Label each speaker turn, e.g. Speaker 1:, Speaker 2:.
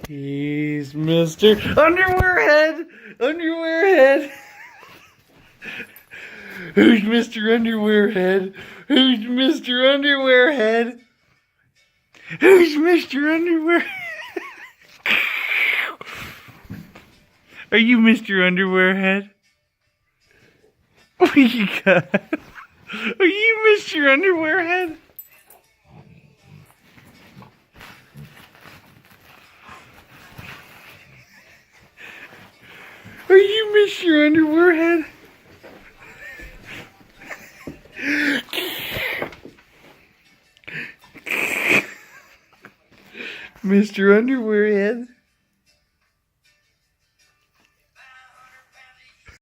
Speaker 1: He's Mr. Underwearhead! Underwearhead! Who's Mr. Underwearhead? Who's Mr. Underwearhead? Who's Mr. Underwear? Are you Mr. Underwearhead? Oh my god. Are you Mr. Underwearhead? Are you Mr. Underwearhead? Mr. Underwearhead?